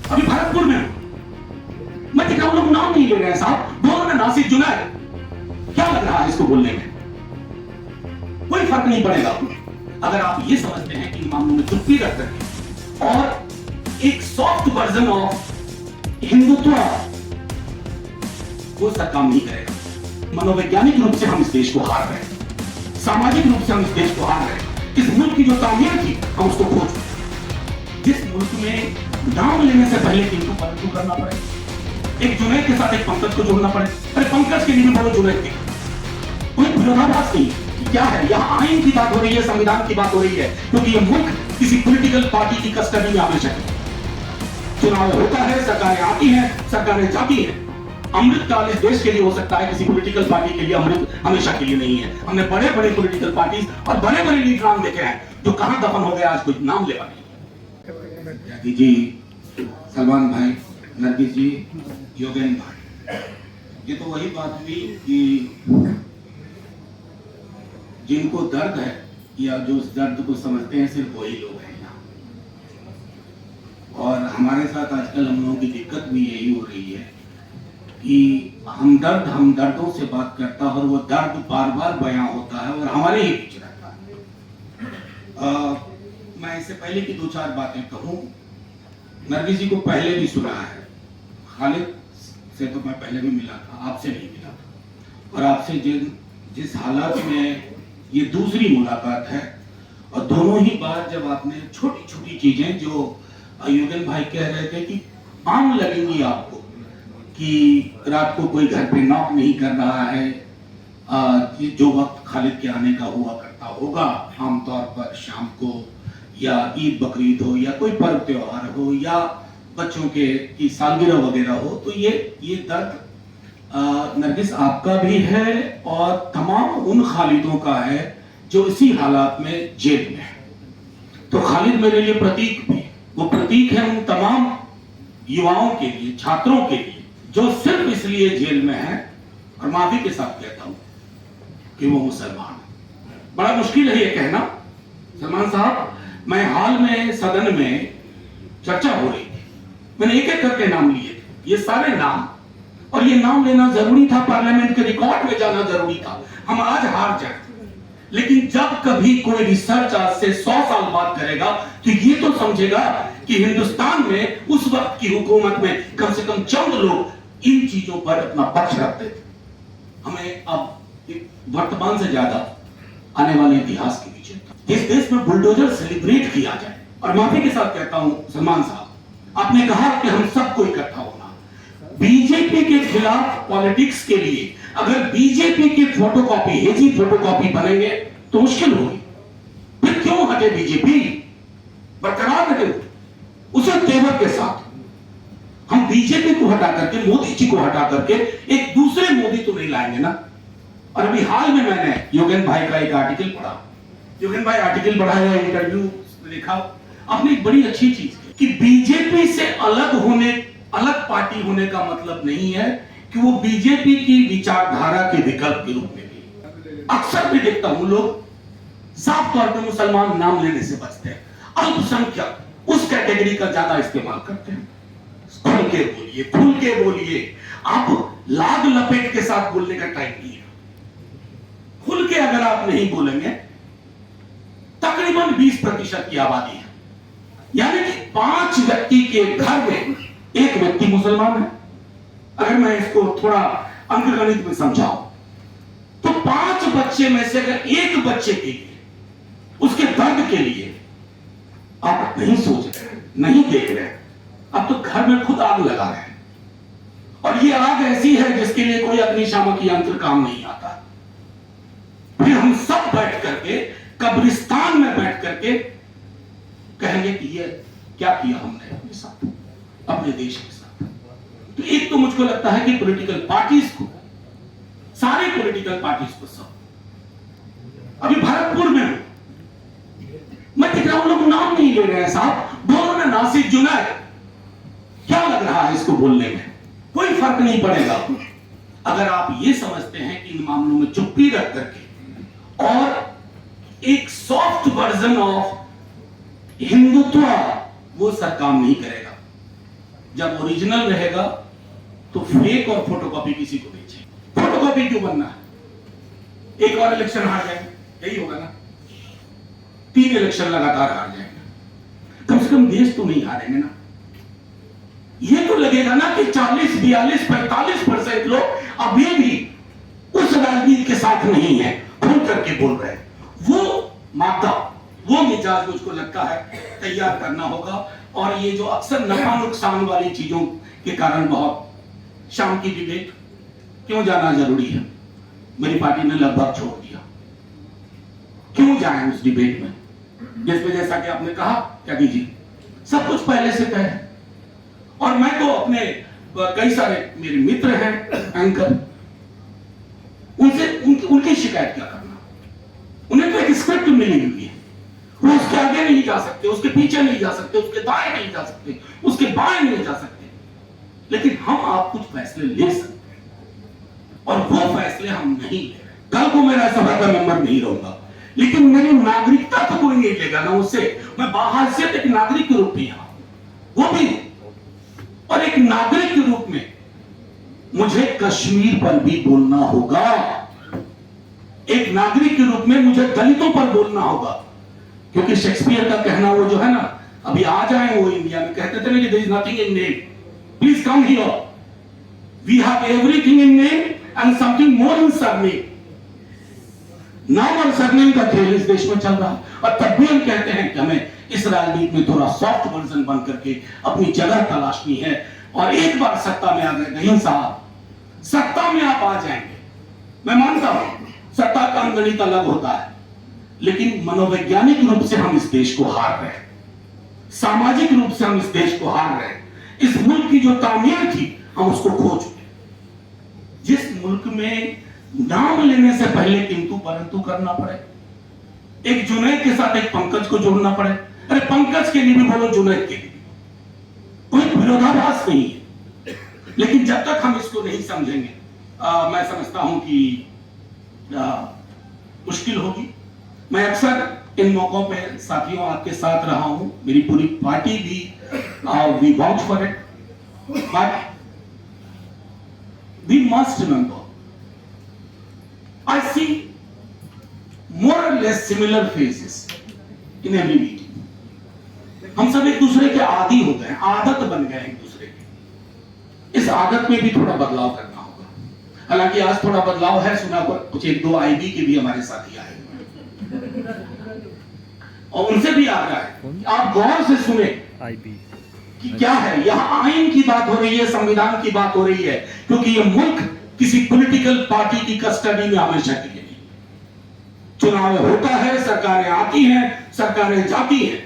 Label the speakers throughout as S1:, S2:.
S1: अभी भरतपुर में मैं दिख रहा हूं, लोग नाम नहीं ले रहे हैं साहब, बोल रहे नासिर जुनैद। क्या लग रहा है इसको बोलने में? कोई फर्क नहीं पड़ेगा अगर आप ये समझते हैं कि इन मामलों में चुप्पी रख करके और एक सॉफ्ट वर्जन ऑफ हिंदुत्व वो सब काम नहीं करेगा। मनोवैज्ञानिक रूप से हम इस देश को हार रहे हैं, सामाजिक रूप से हम इस देश को हार रहे हैं। इस मुल्क की जो तामीर थी हम उसको खो चुके हैं। जिस मुल्क में नाम लेने से पहले किंतु परंतु करना पड़े, एक जुनैद के साथ एक पंकज को जोड़ना पड़े। अरे पंकज के लिए भी बोलो जुनैद के, कोई विरोधाभास नहीं। क्या है यहाँ आईन की बात हो रही है, संविधान की बात हो रही है, क्योंकि ये मुल्क किसी पॉलिटिकल पार्टी की कस्टडी में हमेशा है। चुनाव होता है, सरकारें आती हैं, सरकारें जाती हैं। अमृतकाल इस देश के लिए हो सकता है, किसी पॉलिटिकल पार्टी के लिए अमृत हमेशा के लिए नहीं है। हमने बड़े बड़े पॉलिटिकल पार्टी और बड़े बड़े लीडर देखे हैं जो कहां दफन हो गए, आज कोई नाम लेवा नहीं। जी, सलमान भाई, नरगिस जी, योगेंद्र भाई, ये तो वही बात हुई कि जिनको दर्द है या जो उस दर्द को समझते हैं सिर्फ वही लोग हैं यहाँ। और हमारे साथ आजकल हम लोगों की दिक्कत भी यही हो रही है कि हमदर्दों से बात करता है और वो दर्द बार बार बयां होता है और हमारे ही बीच रहता है। मैं इससे पहले की दो चार बातें कहूँ। नरगिस जी को पहले भी सुना है, खालिद से तो मैं पहले भी मिला था, आपसे नहीं मिला था। और आपसे जिस हालात में ये दूसरी मुलाकात है, और दोनों ही बार जब आपने छोटी छोटी चीजें जो योगेंद्र भाई कह रहे थे कि आम लगेंगी आपको, कि रात को कोई घर पे नॉक नहीं कर रहा है, जो वक्त खालिद के आने का हुआ करता होगा आमतौर पर शाम को, या ईद बकरीद हो या कोई पर्व त्योहार हो या बच्चों की सालगिरह वगैरह हो, तो ये दर्द नरगिस आपका भी है और तमाम उन खालिदों का है जो इसी हालात में जेल में है। तो खालिद मेरे लिए प्रतीक भी, वो प्रतीक है उन तमाम युवाओं के लिए, छात्रों के लिए जो सिर्फ इसलिए जेल में है, और माफी के साथ कहता हूं कि वो मुसलमान। बड़ा मुश्किल है ये कहना सलमान साहब। मैं हाल में सदन में चर्चा हो रही थी, मैंने एक एक करके नाम लिए थे, ये सारे नाम, और ये नाम लेना जरूरी था, पार्लियामेंट के रिकॉर्ड में जाना जरूरी था। हम आज हार जाए, लेकिन जब कभी कोई रिसर्च आज से 100 साल बाद करेगा तो ये तो समझेगा कि हिंदुस्तान में उस वक्त की हुकूमत में कम से कम चंद लोग इन चीजों पर अपना पक्ष रखते थे। हमें अब वर्तमान से ज्यादा आने वाले इतिहास के पीछे इस देश में बुलडोजर सेलिब्रेट किया जाए। और माफी के साथ कहता हूं सलमान साहब, आपने कहा कि हम सबको इकट्ठा होना, बीजेपी के खिलाफ पॉलिटिक्स के लिए अगर बीजेपी की फोटोकॉपी, हेजी फोटोकॉपी बनेंगे तो मुश्किल होगी। फिर क्यों हटे बीजेपी, बरकरार रहे उसे तेवर के साथ। हम बीजेपी को हटा करके, मोदी जी को हटा करके एक दूसरे मोदी तो नहीं लाएंगे ना। और अभी हाल में मैंने योगेंद्र भाई का एक आर्टिकल पढ़ा, योगेंद्र भाई आर्टिकल पढ़ा है, इंटरव्यू लिखा, आपने एक बड़ी अच्छी चीज कि बीजेपी से अलग पार्टी होने का मतलब नहीं है कि वो बीजेपी की विचारधारा के विकल्प के रूप में भी। अक्सर भी देखता हूं लोग साफ तौर पे मुसलमान नाम लेने से बचते हैं, अल्पसंख्यक उस कैटेगरी का ज्यादा इस्तेमाल करते हैं। खुल के बोलिए, खुल के बोलिए, आप लाग लपेट के साथ बोलने का टाइम नहीं है। खुल के अगर आप नहीं बोलेंगे, तकरीबन 20% की आबादी है, यानी कि 5 व्यक्ति के घर में एक व्यक्ति मुसलमान है। अगर मैं इसको थोड़ा अंकगणित में समझाऊं तो 5 बच्चे में से अगर एक बच्चे के लिए, उसके दर्द के लिए आप नहीं सोच रहे, नहीं देख रहे, अब तो घर में खुद आग लगा रहे हैं। और ये आग ऐसी है जिसके लिए कोई अग्निशामक यंत्र काम नहीं आता। फिर हम सब बैठ करके कब्रिस्तान में बैठ करके कहेंगे कि ये क्या किया हमने अपने साथ, अपने देश के साथ। तो एक तो मुझको लगता है कि पॉलिटिकल पार्टीज को, सारे पॉलिटिकल पार्टीज को, सब अभी भरतपुर में मैं दिख रहा हूं, लोग नाम नहीं ले रहे हैं साहब, बोल रहे नासिर जुनैद। क्या लग रहा है इसको बोलने में? कोई फर्क नहीं पड़ेगा अगर आप ये समझते हैं कि इन मामलों में चुप्पी रख करके और एक सॉफ्ट वर्जन ऑफ हिंदुत्व वो सब काम नहीं करेगा। जब ओरिजिनल रहेगा तो फेक और फोटोकॉपी किसी को बेचे। फोटोकॉपी क्यों बनना है? एक और इलेक्शन हार जाएंगे, यही होगा ना। 3 इलेक्शन लगातार हार जाएंगे, कम से कम देश तो नहीं हारेंगे ना। ये तो लगेगा ना कि 40, 42, 45% लोग अभी भी उस राजनीति के साथ नहीं है, खुल करके बोल रहे हैं। वो मादा, वो मिजाज मुझको लगता है तैयार करना होगा। और ये जो अक्सर नफा नुकसान वाली चीजों के कारण बहुत, शाम की डिबेट क्यों जाना जरूरी है? मेरी पार्टी ने लगभग छोड़ दिया। क्यों जाए उस डिबेट में जिसमें, जैसा कि आपने कहा क्या कीजिए, सब कुछ पहले से तय है। और मैं तो अपने कई सारे मेरे मित्र हैं एंकर, उनसे उनकी शिकायत क्या करना? उन्हें तो एक स्क्रिप्ट मिली हुई है, वो उसके आगे नहीं जा सकते, उसके पीछे नहीं जा सकते, उसके दाएं नहीं जा सकते, उसके बाएं नहीं जा सकते। लेकिन हम आप कुछ फैसले ले सकते हैं और वो फैसले हम नहीं ले रहे। कल को मेरा सभा का मेंबर नहीं रहूंगा, लेकिन मेरी नागरिकता तो कोई नहीं लेगा ना उससे। मैं बाहर एक नागरिक के रूप में यहां, वो भी, और एक नागरिक के रूप में मुझे कश्मीर पर भी बोलना होगा। एक नागरिक के रूप में मुझे दलितों पर बोलना होगा, क्योंकि शेक्सपियर का कहना वो जो है ना, अभी आ जाए वो इंडिया में कहते थे ना कि there is nothing in name, please come here, we have everything in name and something more in surname. नाम और सरनेम का खेल इस देश में चल रहा है, और तब भी हम कहते हैं कि हमें इस राजनीति में थोड़ा सॉफ्ट वर्जन बन करके अपनी जगह तलाशनी है। और एक बार सत्ता में आ गए, नहीं साहब, सत्ता में आप आ जाएंगे, मैं मानता हूं सत्ता का अंगणित अलग होता है, लेकिन मनोवैज्ञानिक रूप से हम इस देश को हार रहे हैं, सामाजिक रूप से हम इस देश को हार रहे हैं। इस मुल्क की जो तामीर थी हम उसको खो चुके। जिस मुल्क में नाम लेने से पहले किंतु परंतु करना पड़े, एक जुनैद के साथ एक पंकज को जोड़ना पड़े, अरे पंकज के लिए भी बोलो, जुनैद के लिए, कोई विरोधाभास नहीं है। लेकिन जब तक हम इसको नहीं समझेंगे, मैं समझता हूं कि मुश्किल होगी। मैं अक्सर इन मौकों पे साथियों आपके साथ रहा हूं, मेरी पूरी पार्टी भी, we vouch for it, but we must remember, I see more or less similar faces in every meeting. हम सब एक दूसरे के आदी हो गए हैं, आदत बन गए हैं एक दूसरे की। इस आदत में भी थोड़ा बदलाव करना होगा। हालांकि आज थोड़ा बदलाव है, सुना पर कुछ 1-2 आईबी के भी हमारे साथी आए हुए हैं, और उनसे भी आ रहा है कि आप गौर से सुने कि क्या है। यहाँ आइन की बात हो रही है, संविधान की बात हो रही है, क्योंकि ये मुल्क किसी पॉलिटिकल पार्टी की कस्टडी में हमेशा के लिए नहीं। चुनाव होता है, सरकारें आती हैं, सरकारें जाती हैं।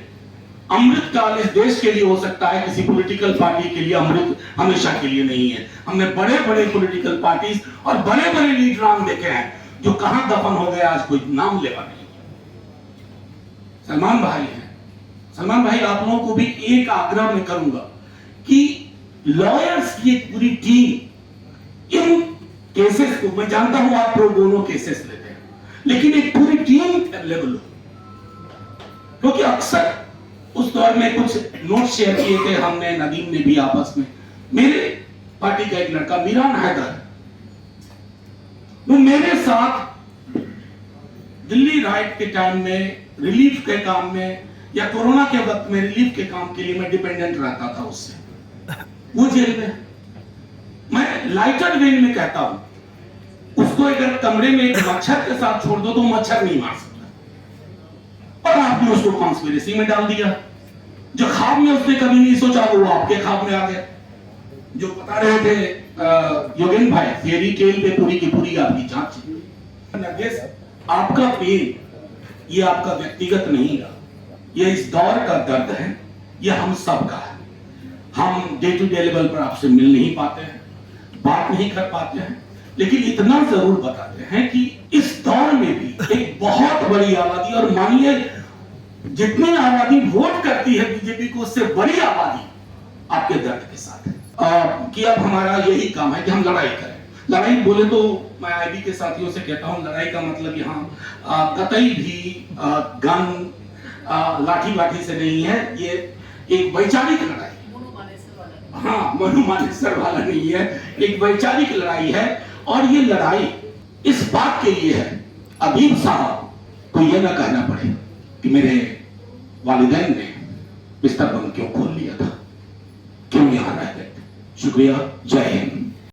S1: अमृत काल इस देश के लिए हो सकता है, किसी पॉलिटिकल पार्टी के लिए अमृत हमेशा के लिए नहीं है। हमने बड़े बड़े पॉलिटिकल पार्टीज और बड़े बड़े लीडर देखे हैं जो कहां दफन हो गए, आज कोई नाम लेवा नहीं। सलमान भाई हैं, सलमान भाई, आप लोगों को भी एक आग्रह मैं करूंगा कि लॉयर्स की एक पूरी टीम इन केसेस को, मैं जानता हूं आप प्रो बोनो केसेस लेते हैं, लेकिन एक पूरी टीम अवेलेबल हो, क्योंकि अक्सर उस दौर में कुछ नोट शेयर किए थे हमने, नदीम ने भी आपस में। मेरे पार्टी का एक लड़का मीरान हैदर, वो मेरे साथ दिल्ली राइट के टाइम में, रिलीफ के काम में, या कोरोना के वक्त में रिलीफ के काम के लिए मैं डिपेंडेंट रहता था उससे। वो जेल में, मैं लाइटर वेन में कहता हूं, उसको अगर कमरे में एक मच्छर के साथ छोड़ दो तो मच्छर नहीं मार सकता, और आपने उसको कॉन्स्पिरेसी में डाल दिया। जो ख्वाब में उसने कभी नहीं सोचा वो आपके ख्वाब में आ गया। जो बता रहे थे योगेन भाई, फेरी टेल पे पूरी की पूरी आपकी जांच। आपका पेन ये आपका व्यक्तिगत नहीं है, ये इस दौर का दर्द है, ये हम सब का है। हम डे टू डे लेवल पर आपसे मिल नहीं पाते हैं, बात नहीं कर पाते हैं, लेकिन इतना जरूर बताते हैं कि इस दौर में भी एक बहुत बड़ी आबादी, और मानिए जितनी आबादी वोट करती है बीजेपी को, उससे बड़ी आबादी आपके दर्द के साथ है। कि अब हमारा यही काम है कि हम लड़ाई करें। लड़ाई बोले तो मैं आईबी के साथियों से कहता हूं, लड़ाई का मतलब यहाँ कतई भी गन लाठी वाठी से नहीं है, ये एक वैचारिक लड़ाई। हाँ, मनोमानेसर वाला नहीं है, एक वैचारिक लड़ाई है। और ये लड़ाई इस बात के लिए है, अबीब साहब को यह ना कहना पड़े कि मेरे वालिदैन ने बिस्तर बंद क्यों खोल लिया था, क्यों यहां रह गए। शुक्रिया, जय हिंद।